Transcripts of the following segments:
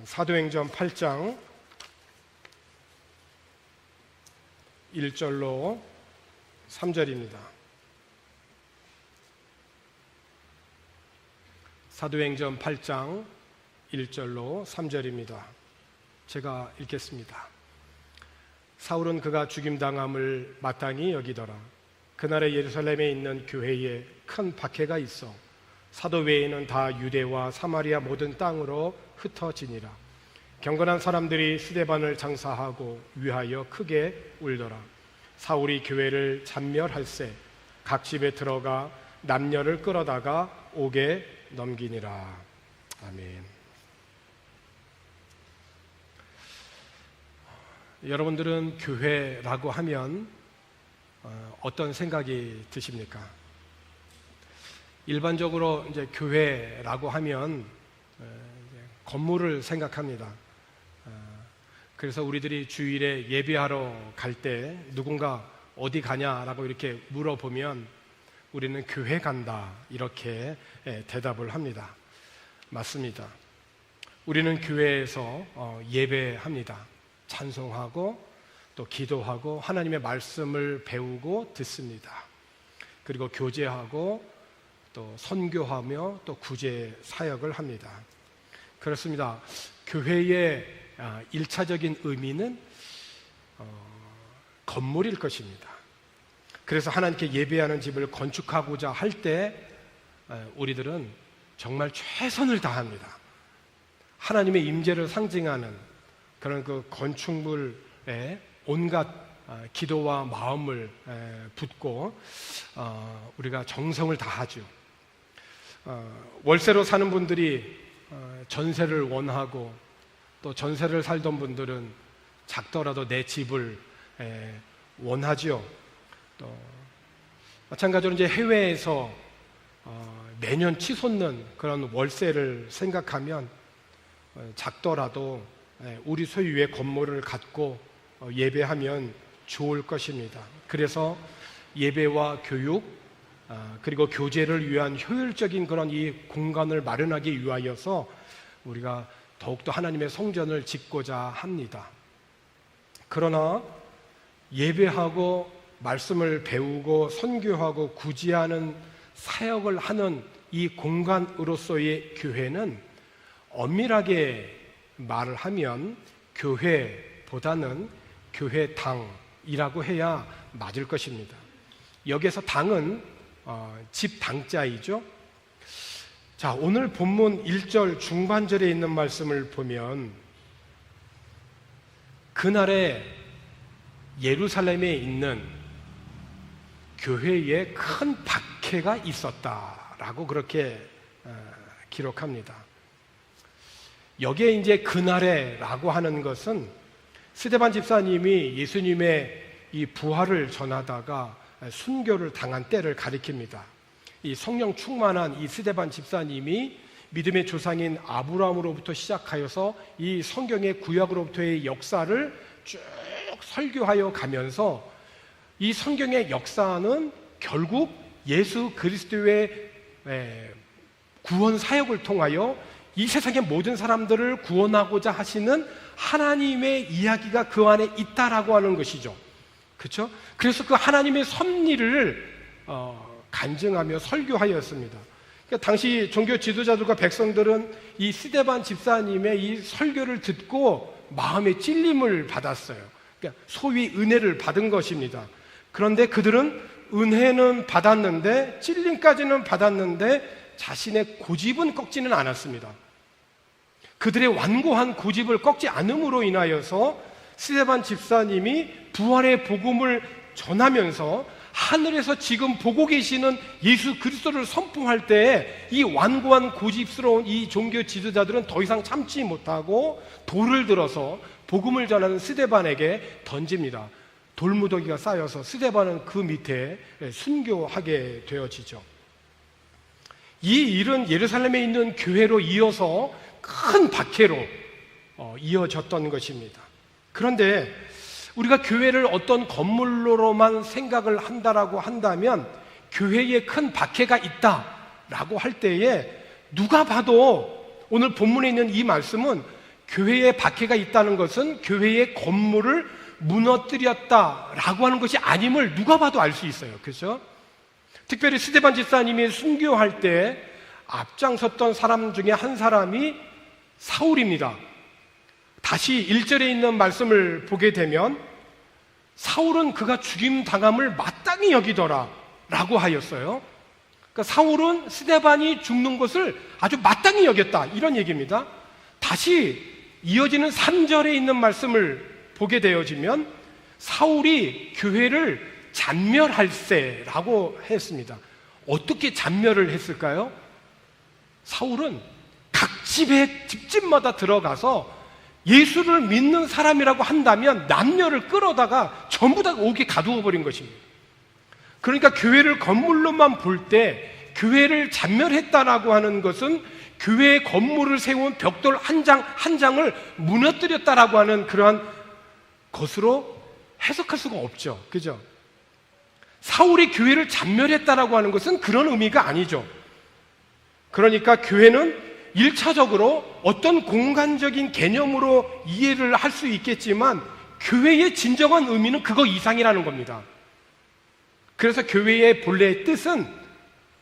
사도행전 8장 1절로 3절입니다. 사도행전 8장 1절로 3절입니다. 제가 읽겠습니다. 사울은 그가 죽임당함을 마땅히 여기더라. 그날에 예루살렘에 있는 교회에 큰 박해가 있어 사도 외에는 다 유대와 사마리아 모든 땅으로 흩어지니라. 경건한 사람들이 스데반을 장사하고 위하여 크게 울더라. 사울이 교회를 잔멸할세 각 집에 들어가 남녀를 끌어다가 옥에 넘기니라. 아멘. 여러분들은 교회라고 하면 어떤 생각이 드십니까? 일반적으로 이제 교회라고 하면 건물을 생각합니다. 그래서 우리들이 주일에 예배하러 갈 때 누군가 어디 가냐라고 이렇게 물어보면 우리는 교회 간다 이렇게 대답을 합니다. 맞습니다. 우리는 교회에서 예배합니다. 찬송하고 또 기도하고 하나님의 말씀을 배우고 듣습니다. 그리고 교제하고 또 선교하며 또 구제 사역을 합니다. 그렇습니다. 교회의 1차적인 의미는 건물일 것입니다. 그래서 하나님께 예배하는 집을 건축하고자 할 때 우리들은 정말 최선을 다합니다. 하나님의 임재를 상징하는 그런 그 건축물에 온갖 기도와 마음을 붓고 우리가 정성을 다하죠. 월세로 사는 분들이 전세를 원하고 또 전세를 살던 분들은 작더라도 내 집을 원하죠. 또 마찬가지로 이제 해외에서 매년 치솟는 그런 월세를 생각하면 작더라도 우리 소유의 건물을 갖고 예배하면 좋을 것입니다. 그래서 예배와 교육 그리고 교제를 위한 효율적인 그런 이 공간을 마련하기 위하여서 우리가 더욱더 하나님의 성전을 짓고자 합니다. 그러나 예배하고 말씀을 배우고 선교하고 구제하는 사역을 하는 이 공간으로서의 교회는 엄밀하게 말을 하면 교회보다는 교회당이라고 해야 맞을 것입니다. 여기에서 당은 집당자이죠. 자, 오늘 본문 1절 중반절에 있는 말씀을 보면 그날에 예루살렘에 있는 교회에 큰 박해가 있었다라고 그렇게 기록합니다. 여기에 이제 그날에라고 하는 것은 스데반 집사님이 예수님의 이 부활을 전하다가 순교를 당한 때를 가리킵니다. 이 성령 충만한 이 스데반 집사님이 믿음의 조상인 아브라함으로부터 시작하여서 이 성경의 구약으로부터의 역사를 쭉 설교하여 가면서 이 성경의 역사는 결국 예수 그리스도의 구원 사역을 통하여 이 세상의 모든 사람들을 구원하고자 하시는 하나님의 이야기가 그 안에 있다라고 하는 것이죠. 그렇죠? 그래서 그 하나님의 섭리를 간증하며 설교하였습니다. 그러니까 당시 종교 지도자들과 백성들은 이 스데반 집사님의 이 설교를 듣고 마음의 찔림을 받았어요. 그러니까 소위 은혜를 받은 것입니다. 그런데 그들은 은혜는 받았는데 찔림까지는 받았는데 자신의 고집은 꺾지는 않았습니다. 그들의 완고한 고집을 꺾지 않음으로 인하여서 스데반 집사님이 부활의 복음을 전하면서 하늘에서 지금 보고 계시는 예수 그리스도를 선포할 때 이 완고한 고집스러운 이 종교 지도자들은 더 이상 참지 못하고 돌을 들어서 복음을 전하는 스데반에게 던집니다. 돌무더기가 쌓여서 스데반은 그 밑에 순교하게 되어지죠. 이 일은 예루살렘에 있는 교회로 이어서 큰 박해로 이어졌던 것입니다. 그런데 우리가 교회를 어떤 건물로만 생각을 한다라고 한다면 교회에 큰 박해가 있다라고 할 때에 누가 봐도 오늘 본문에 있는 이 말씀은 교회에 박해가 있다는 것은 교회의 건물을 무너뜨렸다라고 하는 것이 아님을 누가 봐도 알 수 있어요. 그렇죠? 특별히 스데반 집사님이 순교할 때 앞장섰던 사람 중에 한 사람이 사울입니다. 다시 1절에 있는 말씀을 보게 되면 사울은 그가 죽임당함을 마땅히 여기더라 라고 하였어요. 그러니까 사울은 스데반이 죽는 것을 아주 마땅히 여겼다, 이런 얘기입니다. 다시 이어지는 3절에 있는 말씀을 보게 되어지면 사울이 교회를 잔멸할세라고 했습니다. 어떻게 잔멸을 했을까요? 사울은 각 집마다 들어가서 예수를 믿는 사람이라고 한다면 남녀를 끌어다가 전부 다 옥에 가두어 버린 것입니다. 그러니까 교회를 건물로만 볼 때 교회를 잔멸했다라고 하는 것은 교회의 건물을 세운 벽돌 한 장을 무너뜨렸다라고 하는 그러한 것으로 해석할 수가 없죠. 그죠? 사울이 교회를 잔멸했다라고 하는 것은 그런 의미가 아니죠. 그러니까 교회는 1차적으로 어떤 공간적인 개념으로 이해를 할 수 있겠지만 교회의 진정한 의미는 그거 이상이라는 겁니다. 그래서 교회의 본래의 뜻은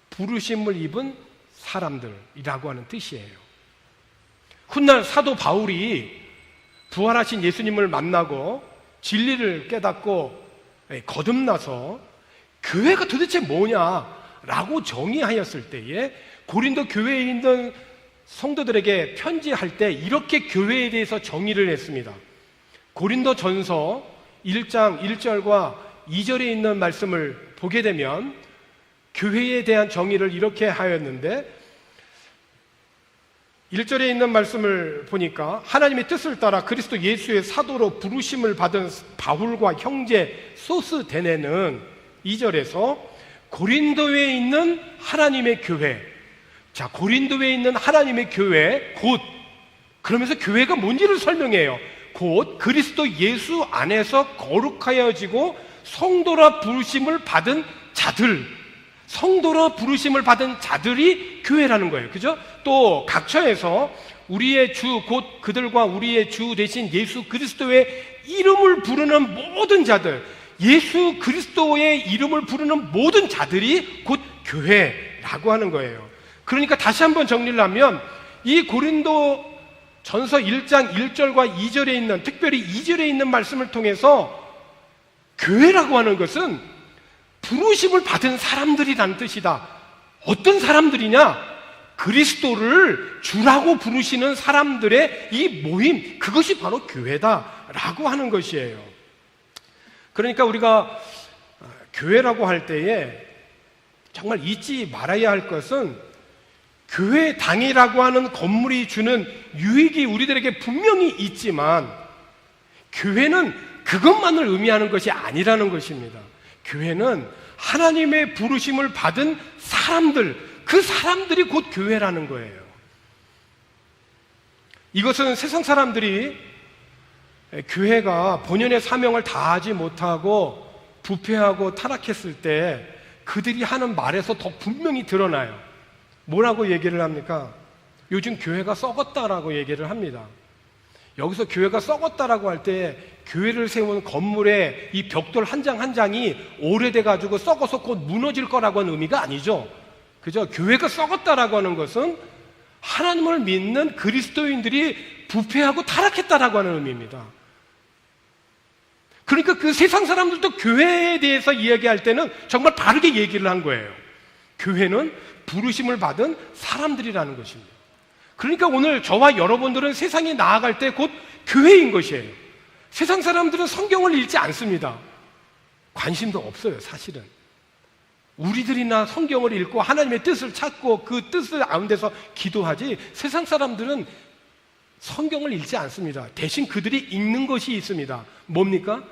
부르심을 입은 사람들이라고 하는 뜻이에요. 훗날 사도 바울이 부활하신 예수님을 만나고 진리를 깨닫고 거듭나서 교회가 도대체 뭐냐라고 정의하였을 때에 고린도 교회에 있는 성도들에게 편지할 때 이렇게 교회에 대해서 정의를 했습니다. 고린도 전서 1장 1절과 2절에 있는 말씀을 보게 되면 교회에 대한 정의를 이렇게 하였는데 1절에 있는 말씀을 보니까 하나님의 뜻을 따라 그리스도 예수의 사도로 부르심을 받은 바울과 형제 소스데네는 2절에서 고린도에 있는 하나님의 교회, 자, 고린도에 있는 하나님의 교회 곧, 그러면서 교회가 뭔지를 설명해요. 곧 그리스도 예수 안에서 거룩하여지고 성도라 부르심을 받은 자들, 성도라 부르심을 받은 자들이 교회라는 거예요. 그죠? 또 각처에서 우리의 주, 곧 그들과 우리의 주 대신 예수 그리스도의 이름을 부르는 모든 자들, 예수 그리스도의 이름을 부르는 모든 자들이 곧 교회라고 하는 거예요. 그러니까 다시 한번 정리를 하면 이 고린도 전서 1장 1절과 2절에 있는, 특별히 2절에 있는 말씀을 통해서 교회라고 하는 것은 부르심을 받은 사람들이라는 뜻이다. 어떤 사람들이냐? 그리스도를 주라고 부르시는 사람들의 이 모임, 그것이 바로 교회다라고 하는 것이에요. 그러니까 우리가 교회라고 할 때에 정말 잊지 말아야 할 것은 교회당이라고 하는 건물이 주는 유익이 우리들에게 분명히 있지만 교회는 그것만을 의미하는 것이 아니라는 것입니다. 교회는 하나님의 부르심을 받은 사람들, 그 사람들이 곧 교회라는 거예요. 이것은 세상 사람들이 교회가 본연의 사명을 다하지 못하고 부패하고 타락했을 때 그들이 하는 말에서 더 분명히 드러나요. 뭐라고 얘기를 합니까? 요즘 교회가 썩었다라고 얘기를 합니다. 여기서 교회가 썩었다라고 할 때 교회를 세운 건물의 이 벽돌 한 장 한 장이 오래돼가지고 썩어서 곧 무너질 거라고 하는 의미가 아니죠. 그죠? 교회가 썩었다라고 하는 것은 하나님을 믿는 그리스도인들이 부패하고 타락했다라고 하는 의미입니다. 그러니까 그 세상 사람들도 교회에 대해서 이야기할 때는 정말 바르게 얘기를 한 거예요. 교회는 부르심을 받은 사람들이라는 것입니다. 그러니까 오늘 저와 여러분들은 세상에 나아갈 때 곧 교회인 것이에요. 세상 사람들은 성경을 읽지 않습니다. 관심도 없어요, 사실은. 우리들이나 성경을 읽고 하나님의 뜻을 찾고 그 뜻을 가운데서 기도하지, 세상 사람들은 성경을 읽지 않습니다. 대신 그들이 읽는 것이 있습니다. 뭡니까?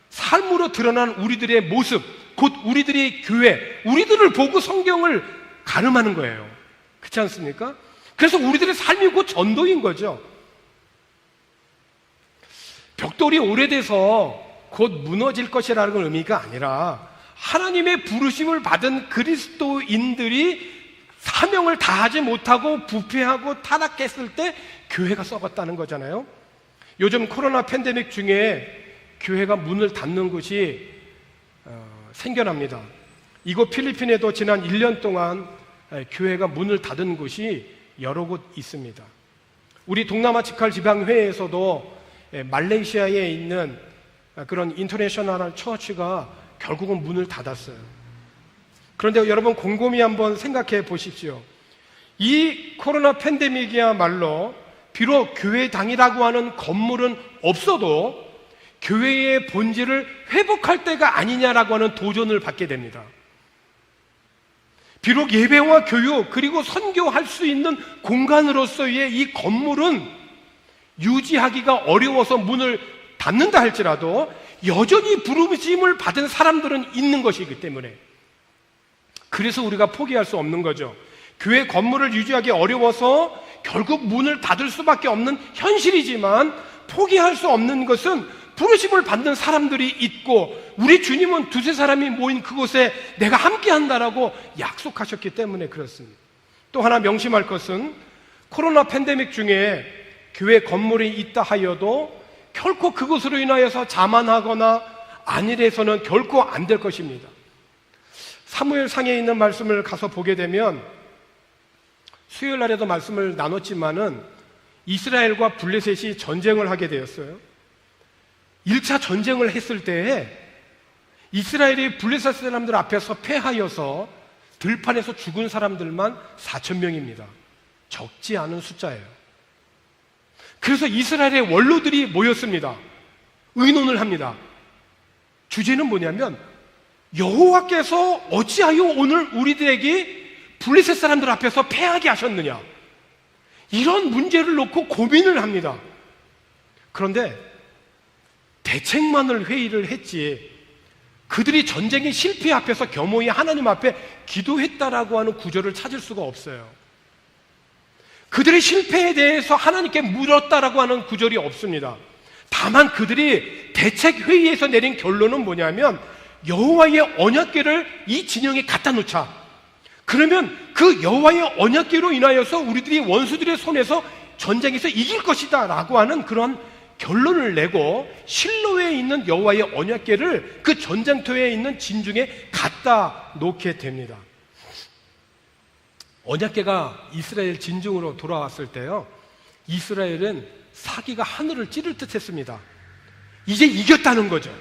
삶으로 드러난 우리들의 모습, 곧 우리들의 교회, 우리들을 보고 성경을 가늠하는 거예요. 그렇지 않습니까? 그래서 우리들의 삶이 곧 전도인 거죠. 벽돌이 오래돼서 곧 무너질 것이라는 의미가 아니라 하나님의 부르심을 받은 그리스도인들이 사명을 다하지 못하고 부패하고 타락했을 때 교회가 썩었다는 거잖아요. 요즘 코로나 팬데믹 중에 교회가 문을 닫는 곳이 생겨납니다. 이곳 필리핀에도 지난 1년 동안 교회가 문을 닫은 곳이 여러 곳 있습니다. 우리 동남아 직할 지방회에서도 말레이시아에 있는 그런 인터내셔널 처치가 결국은 문을 닫았어요. 그런데 여러분 곰곰이 한번 생각해 보십시오. 이 코로나 팬데믹이야말로 비록 교회당이라고 하는 건물은 없어도 교회의 본질을 회복할 때가 아니냐라고 하는 도전을 받게 됩니다. 비록 예배와 교육 그리고 선교할 수 있는 공간으로서의 이 건물은 유지하기가 어려워서 문을 닫는다 할지라도 여전히 부르심을 받은 사람들은 있는 것이기 때문에, 그래서 우리가 포기할 수 없는 거죠. 교회 건물을 유지하기 어려워서 결국 문을 닫을 수밖에 없는 현실이지만 포기할 수 없는 것은 부르심을 받는 사람들이 있고 우리 주님은 두세 사람이 모인 그곳에 내가 함께 한다라고 약속하셨기 때문에 그렇습니다. 또 하나 명심할 것은 코로나 팬데믹 중에 교회 건물이 있다 하여도 결코 그것으로 인하여서 자만하거나 안일해서는 결코 안 될 것입니다. 사무엘상에 있는 말씀을 가서 보게 되면 수요일 날에도 말씀을 나눴지만은 이스라엘과 블레셋이 전쟁을 하게 되었어요. 1차 전쟁을 했을 때에 이스라엘이 블레셋 사람들 앞에서 패하여서 들판에서 죽은 사람들만 4,000명입니다. 적지 않은 숫자예요. 그래서 이스라엘의 원로들이 모였습니다. 의논을 합니다. 주제는 뭐냐면 여호와께서 어찌하여 오늘 우리들에게 블레셋 사람들 앞에서 패하게 하셨느냐, 이런 문제를 놓고 고민을 합니다. 그런데 대책만을 회의를 했지 그들이 전쟁의 실패 앞에서 겸허히 하나님 앞에 기도했다라고 하는 구절을 찾을 수가 없어요. 그들의 실패에 대해서 하나님께 물었다라고 하는 구절이 없습니다. 다만 그들이 대책 회의에서 내린 결론은 뭐냐면 여호와의 언약궤를 이 진영에 갖다 놓자. 그러면 그 여호와의 언약궤로 인하여서 우리들이 원수들의 손에서 전쟁에서 이길 것이다 라고 하는 그런 결론을 내고 실로에 있는 여호와의 언약궤를 그 전쟁터에 있는 진중에 갖다 놓게 됩니다. 언약궤가 이스라엘 진중으로 돌아왔을 때요, 이스라엘은 사기가 하늘을 찌를 듯 했습니다. 이제 이겼다는 거죠.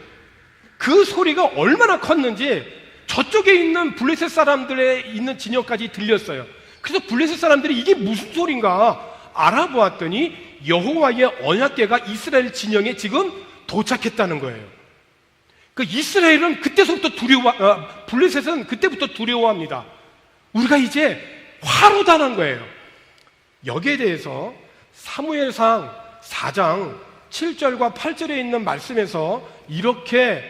그 소리가 얼마나 컸는지 저쪽에 있는 블레셋 사람들의 있는 진영까지 들렸어요. 그래서 블레셋 사람들이 이게 무슨 소린가 알아보았더니 여호와의 언약궤가 이스라엘 진영에 지금 도착했다는 거예요. 그 이스라엘은 그때서부터 블레셋은 그때부터 두려워합니다. 우리가 이제 화로다는 거예요. 여기에 대해서 사무엘상 4장 7절과 8절에 있는 말씀에서 이렇게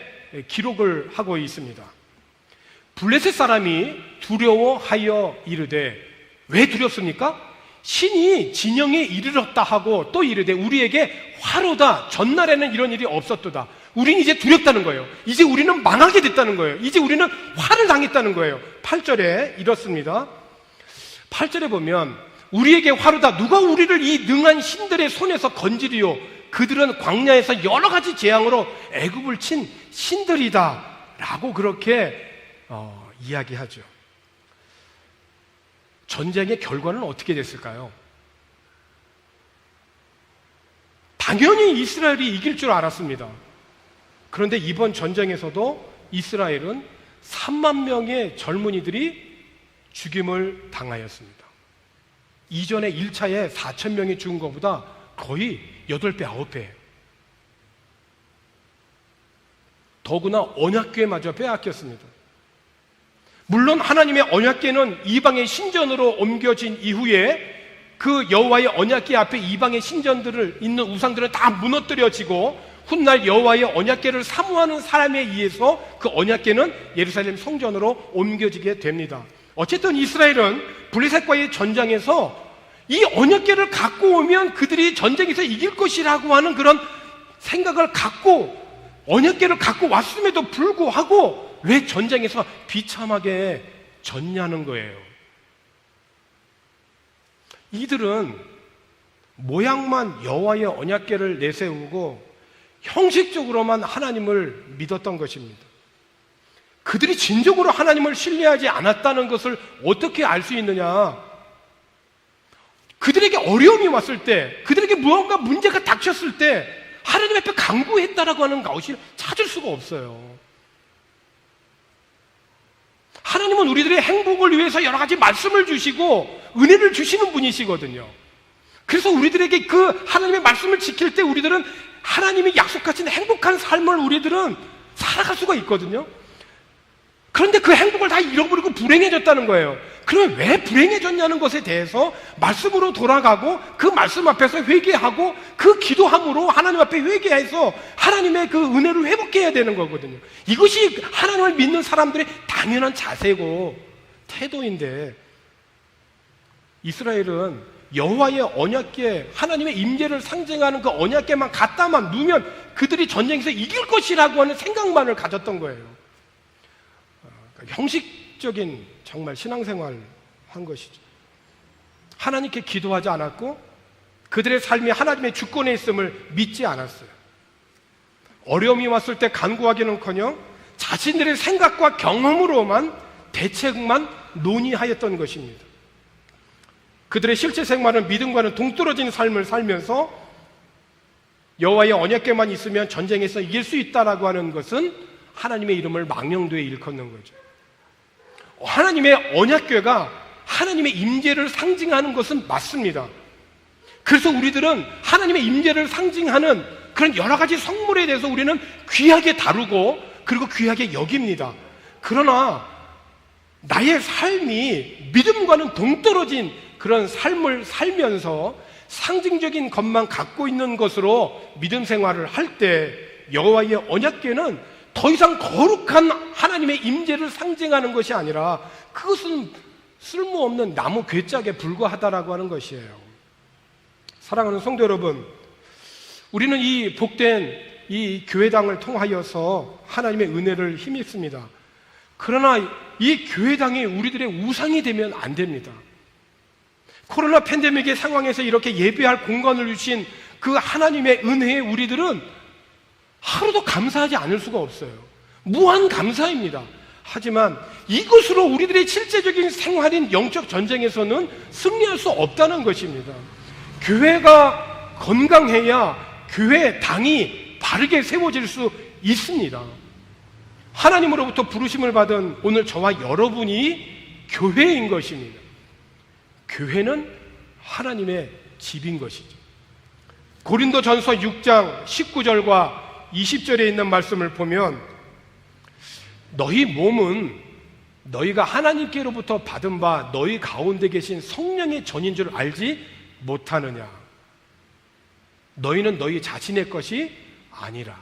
기록을 하고 있습니다. 블레셋 사람이 두려워하여 이르되, 왜 두렵습니까? 신이 진영에 이르렀다 하고 또 이르되 우리에게 화로다. 전날에는 이런 일이 없었도다. 우리는 이제 두렵다는 거예요. 이제 우리는 망하게 됐다는 거예요. 이제 우리는 화를 당했다는 거예요. 8절에 이렇습니다. 8절에 보면 우리에게 화로다. 누가 우리를 이 능한 신들의 손에서 건지리요. 그들은 광야에서 여러 가지 재앙으로 애굽을 친 신들이다 라고 그렇게 이야기하죠. 전쟁의 결과는 어떻게 됐을까요? 당연히 이스라엘이 이길 줄 알았습니다. 그런데 이번 전쟁에서도 이스라엘은 3만 명의 젊은이들이 죽임을 당하였습니다. 이전에 1차에 4,000명이 죽은 것보다 거의 8배, 9배. 더구나 언약궤마저 빼앗겼습니다. 물론 하나님의 언약궤는 이방의 신전으로 옮겨진 이후에 그 여호와의 언약궤 앞에 이방의 신전들을 있는 우상들은 다 무너뜨려지고 훗날 여호와의 언약궤를 사모하는 사람에 의해서 그 언약궤는 예루살렘 성전으로 옮겨지게 됩니다. 어쨌든 이스라엘은 블레셋과의 전장에서 이 언약궤를 갖고 오면 그들이 전쟁에서 이길 것이라고 하는 그런 생각을 갖고 언약궤를 갖고 왔음에도 불구하고 왜 전쟁에서 비참하게 졌냐는 거예요. 이들은 모양만 여호와의 언약궤를 내세우고 형식적으로만 하나님을 믿었던 것입니다. 그들이 진정으로 하나님을 신뢰하지 않았다는 것을 어떻게 알 수 있느냐? 그들에게 어려움이 왔을 때, 그들에게 무언가 문제가 닥쳤을 때 하나님 앞에 간구했다라고 하는 것을 찾을 수가 없어요. 하나님은 우리들의 행복을 위해서 여러 가지 말씀을 주시고 은혜를 주시는 분이시거든요. 그래서 우리들에게 그 하나님의 말씀을 지킬 때 우리들은 하나님이 약속하신 행복한 삶을 우리들은 살아갈 수가 있거든요. 그런데 그 행복을 다 잃어버리고 불행해졌다는 거예요. 그러면 왜 불행해졌냐는 것에 대해서 말씀으로 돌아가고 그 말씀 앞에서 회개하고 그 기도함으로 하나님 앞에 회개해서 하나님의 그 은혜를 회복해야 되는 거거든요. 이것이 하나님을 믿는 사람들의 당연한 자세고 태도인데, 이스라엘은 여호와의 언약궤, 하나님의 임재를 상징하는 그 언약궤만 갖다만 누면 그들이 전쟁에서 이길 것이라고 하는 생각만을 가졌던 거예요. 형식적인 정말 신앙생활 한 것이죠. 하나님께 기도하지 않았고 그들의 삶이 하나님의 주권에 있음을 믿지 않았어요. 어려움이 왔을 때 간구하기는커녕 자신들의 생각과 경험으로만 대책만 논의하였던 것입니다. 그들의 실제 생활은 믿음과는 동떨어진 삶을 살면서 여호와의 언약궤만 있으면 전쟁에서 이길 수 있다라고 하는 것은 하나님의 이름을 망령되이 일컫는 거죠. 하나님의 언약궤가 하나님의 임재를 상징하는 것은 맞습니다. 그래서 우리들은 하나님의 임재를 상징하는 그런 여러 가지 성물에 대해서 우리는 귀하게 다루고 그리고 귀하게 여깁니다. 그러나 나의 삶이 믿음과는 동떨어진 그런 삶을 살면서 상징적인 것만 갖고 있는 것으로 믿음 생활을 할 때 여호와의 언약궤는 더 이상 거룩한 하나님의 임재를 상징하는 것이 아니라 그것은 쓸모없는 나무 괴짝에 불과하다라고 하는 것이에요. 사랑하는 성도 여러분, 우리는 이 복된 이 교회당을 통하여서 하나님의 은혜를 힘입습니다. 그러나 이 교회당이 우리들의 우상이 되면 안 됩니다. 코로나 팬데믹의 상황에서 이렇게 예배할 공간을 주신 그 하나님의 은혜에 우리들은 하루도 감사하지 않을 수가 없어요. 무한 감사입니다. 하지만 이것으로 우리들의 실제적인 생활인 영적 전쟁에서는 승리할 수 없다는 것입니다. 교회가 건강해야 교회 당이 바르게 세워질 수 있습니다. 하나님으로부터 부르심을 받은 오늘 저와 여러분이 교회인 것입니다. 교회는 하나님의 집인 것이죠. 고린도전서 6장 19절과 20절에 있는 말씀을 보면 너희 몸은 너희가 하나님께로부터 받은 바 너희 가운데 계신 성령의 전인 줄 알지 못하느냐. 너희는 너희 자신의 것이 아니라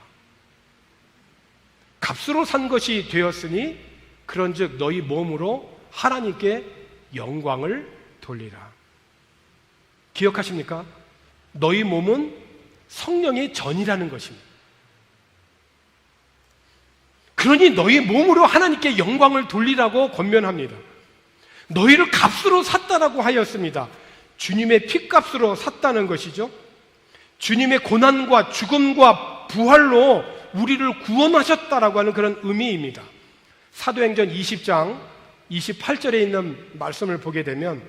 값으로 산 것이 되었으니 그런즉 너희 몸으로 하나님께 영광을 돌리라. 기억하십니까? 너희 몸은 성령의 전이라는 것입니다. 그러니 너희 몸으로 하나님께 영광을 돌리라고 권면합니다. 너희를 값으로 샀다라고 하였습니다. 주님의 피값으로 샀다는 것이죠. 주님의 고난과 죽음과 부활로 우리를 구원하셨다라고 하는 그런 의미입니다. 사도행전 20장 28절에 있는 말씀을 보게 되면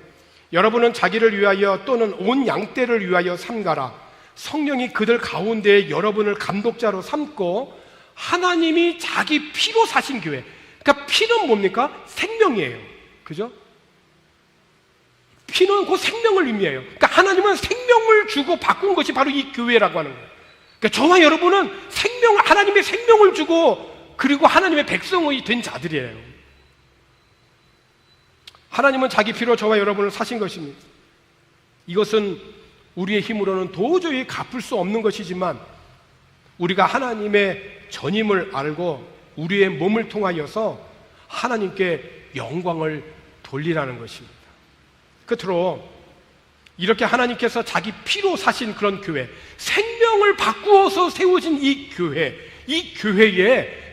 여러분은 자기를 위하여 또는 온 양떼를 위하여 삼가라. 성령이 그들 가운데 여러분을 감독자로 삼고 하나님이 자기 피로 사신 교회. 그러니까 피는 뭡니까? 생명이에요. 그죠? 피는 그 생명을 의미해요. 그러니까 하나님은 생명을 주고 바꾼 것이 바로 이 교회라고 하는 거예요. 그러니까 저와 여러분은 하나님의 생명을 주고 그리고 하나님의 백성이 된 자들이에요. 하나님은 자기 피로 저와 여러분을 사신 것입니다. 이것은 우리의 힘으로는 도저히 갚을 수 없는 것이지만 우리가 하나님의 전임을 알고 우리의 몸을 통하여서 하나님께 영광을 돌리라는 것입니다. 끝으로 이렇게 하나님께서 자기 피로 사신 그런 교회, 생명을 바꾸어서 세워진 이 교회에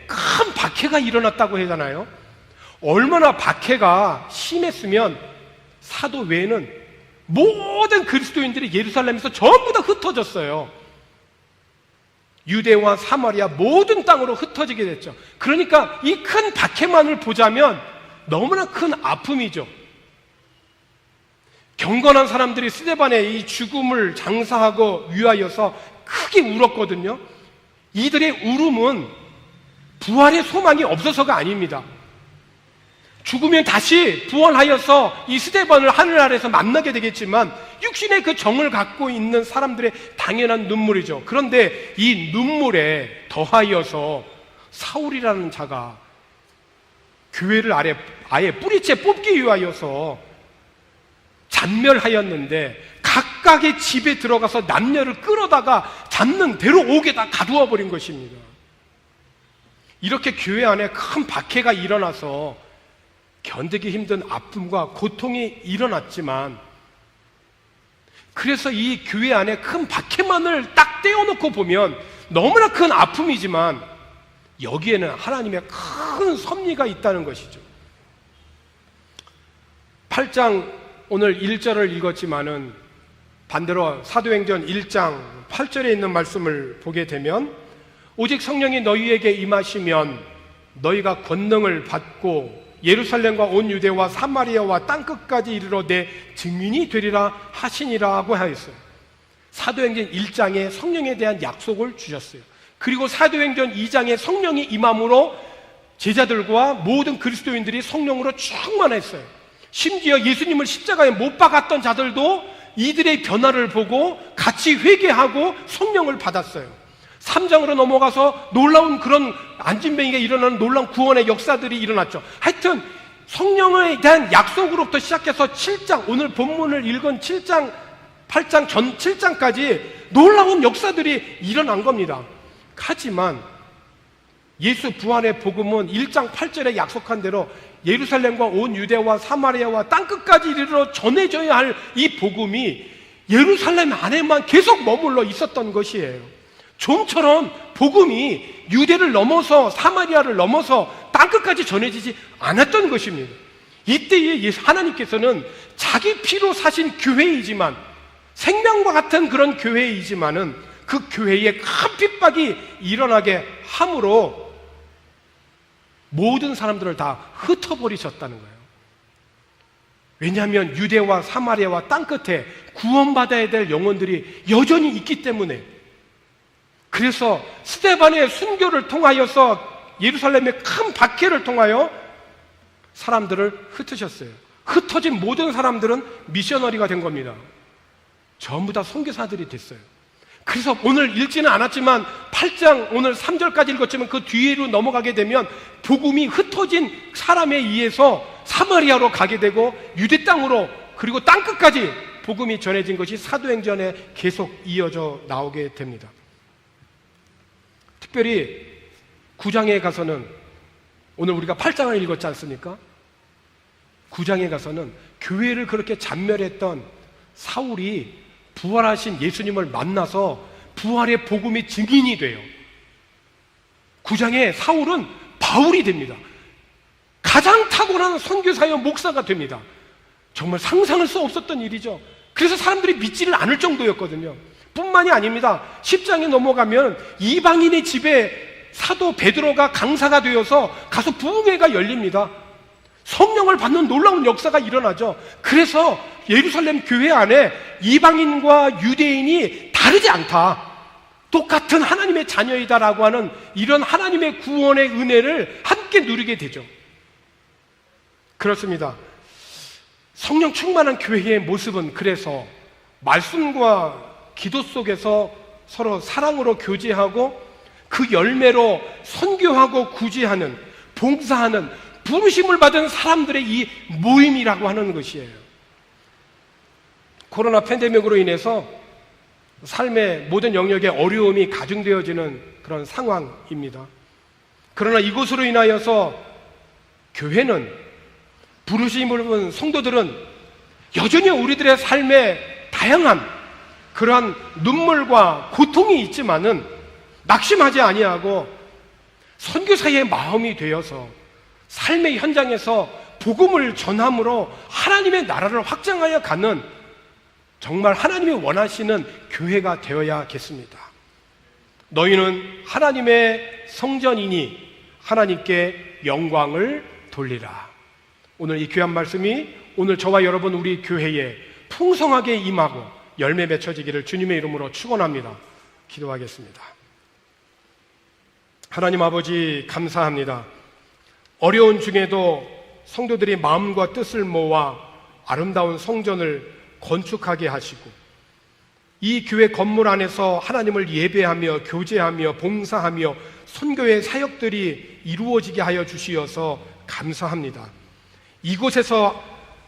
큰 박해가 일어났다고 하잖아요. 얼마나 박해가 심했으면 사도 외에는 모든 그리스도인들이 예루살렘에서 전부 다 흩어졌어요. 유대와 사마리아 모든 땅으로 흩어지게 됐죠. 그러니까 이 큰 박해만을 보자면 너무나 큰 아픔이죠. 경건한 사람들이 스데반의 이 죽음을 장사하고 위하여서 크게 울었거든요. 이들의 울음은 부활의 소망이 없어서가 아닙니다. 죽으면 다시 부활하여서 이 스데반을 하늘 아래서 만나게 되겠지만 육신의 그 정을 갖고 있는 사람들의 당연한 눈물이죠. 그런데 이 눈물에 더하여서 사울이라는 자가 교회를 아예 뿌리째 뽑기 위하여서 잔멸하였는데 각각의 집에 들어가서 남녀를 끌어다가 잡는 대로 옥에 다 가두어 버린 것입니다. 이렇게 교회 안에 큰 박해가 일어나서 견디기 힘든 아픔과 고통이 일어났지만, 그래서 이 교회 안에 큰 박해만을 딱 떼어놓고 보면 너무나 큰 아픔이지만 여기에는 하나님의 큰 섭리가 있다는 것이죠. 8장 오늘 1절을 읽었지만은 반대로 사도행전 1장 8절에 있는 말씀을 보게 되면, 오직 성령이 너희에게 임하시면 너희가 권능을 받고 예루살렘과 온 유대와 사마리아와 땅끝까지 이르러 내 증인이 되리라 하시니라고 하였어요. 사도행전 1장에 성령에 대한 약속을 주셨어요. 그리고 사도행전 2장에 성령이 임함으로 제자들과 모든 그리스도인들이 성령으로 충만했어요. 심지어 예수님을 십자가에 못 박았던 자들도 이들의 변화를 보고 같이 회개하고 성령을 받았어요. 3장으로 넘어가서 놀라운 그런 안진뱅이가 일어나는 놀라운 구원의 역사들이 일어났죠. 하여튼 성령에 대한 약속으로부터 시작해서 7장, 오늘 본문을 읽은 7장, 8장 전 7장까지 놀라운 역사들이 일어난 겁니다. 하지만 예수 부활의 복음은 1장 8절에 약속한 대로 예루살렘과 온 유대와 사마리아와 땅끝까지 이르러 전해져야 할 이 복음이 예루살렘 안에만 계속 머물러 있었던 것이에요. 좀처럼 복음이 유대를 넘어서 사마리아를 넘어서 땅끝까지 전해지지 않았던 것입니다. 이때에 하나님께서는 자기 피로 사신 교회이지만, 생명과 같은 그런 교회이지만은 그 교회에 큰 핍박이 일어나게 함으로 모든 사람들을 다 흩어버리셨다는 거예요. 왜냐하면 유대와 사마리아와 땅끝에 구원받아야 될 영혼들이 여전히 있기 때문에. 그래서 스데반의 순교를 통하여서 예루살렘의 큰 박해를 통하여 사람들을 흩으셨어요. 흩어진 모든 사람들은 미셔너리가 된 겁니다. 전부 다 선교사들이 됐어요. 그래서 오늘 읽지는 않았지만 8장 오늘 3절까지 읽었지만 그 뒤로 넘어가게 되면 복음이 흩어진 사람에 의해서 사마리아로 가게 되고 유대 땅으로, 그리고 땅끝까지 복음이 전해진 것이 사도행전에 계속 이어져 나오게 됩니다. 특별히 9장에 가서는, 오늘 우리가 8장을 읽었지 않습니까? 9장에 가서는 교회를 그렇게 잔멸했던 사울이 부활하신 예수님을 만나서 부활의 복음의 증인이 돼요. 9장에 사울은 바울이 됩니다. 가장 탁월한 선교사여 목사가 됩니다. 정말 상상할 수 없었던 일이죠. 그래서 사람들이 믿지를 않을 정도였거든요. 뿐만이 아닙니다. 10장에 넘어가면 이방인의 집에 사도 베드로가 강사가 되어서 가서 부흥회가 열립니다. 성령을 받는 놀라운 역사가 일어나죠. 그래서 예루살렘 교회 안에 이방인과 유대인이 다르지 않다, 똑같은 하나님의 자녀이다라고 하는 이런 하나님의 구원의 은혜를 함께 누리게 되죠. 그렇습니다. 성령 충만한 교회의 모습은 그래서 말씀과 기도 속에서 서로 사랑으로 교제하고 그 열매로 선교하고 구제하는, 봉사하는, 부르심을 받은 사람들의 이 모임이라고 하는 것이에요. 코로나 팬데믹으로 인해서 삶의 모든 영역에 어려움이 가중되어지는 그런 상황입니다. 그러나 이것으로 인하여서 교회는, 부르심을 받은 성도들은 여전히 우리들의 삶에 다양한 그러한 눈물과 고통이 있지만은 낙심하지 아니하고 선교사의 마음이 되어서 삶의 현장에서 복음을 전함으로 하나님의 나라를 확장하여 가는 정말 하나님이 원하시는 교회가 되어야겠습니다. 너희는 하나님의 성전이니 하나님께 영광을 돌리라. 오늘 이 귀한 말씀이 오늘 저와 여러분 우리 교회에 풍성하게 임하고 열매 맺혀지기를 주님의 이름으로 축원합니다. 기도하겠습니다. 하나님 아버지 감사합니다. 어려운 중에도 성도들이 마음과 뜻을 모아 아름다운 성전을 건축하게 하시고 이 교회 건물 안에서 하나님을 예배하며 교제하며 봉사하며 선교의 사역들이 이루어지게 하여 주시어서 감사합니다. 이곳에서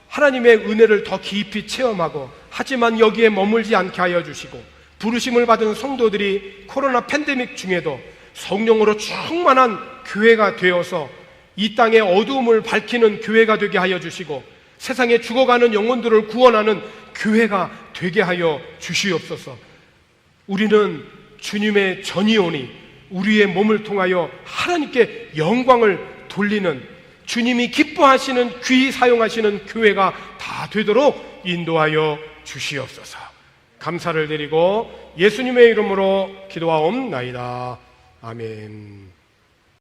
하나님의 은혜를 더 깊이 체험하고 하지만 여기에 머물지 않게 하여 주시고 부르심을 받은 성도들이 코로나 팬데믹 중에도 성령으로 충만한 교회가 되어서 이 땅의 어두움을 밝히는 교회가 되게 하여 주시고 세상에 죽어가는 영혼들을 구원하는 교회가 되게 하여 주시옵소서. 우리는 주님의 전이오니 우리의 몸을 통하여 하나님께 영광을 돌리는 주님이 기뻐하시는 귀히 사용하시는 교회가 다 되도록 인도하여 주시옵소서. 감사를 드리고 예수님의 이름으로 기도하옵나이다. 아멘.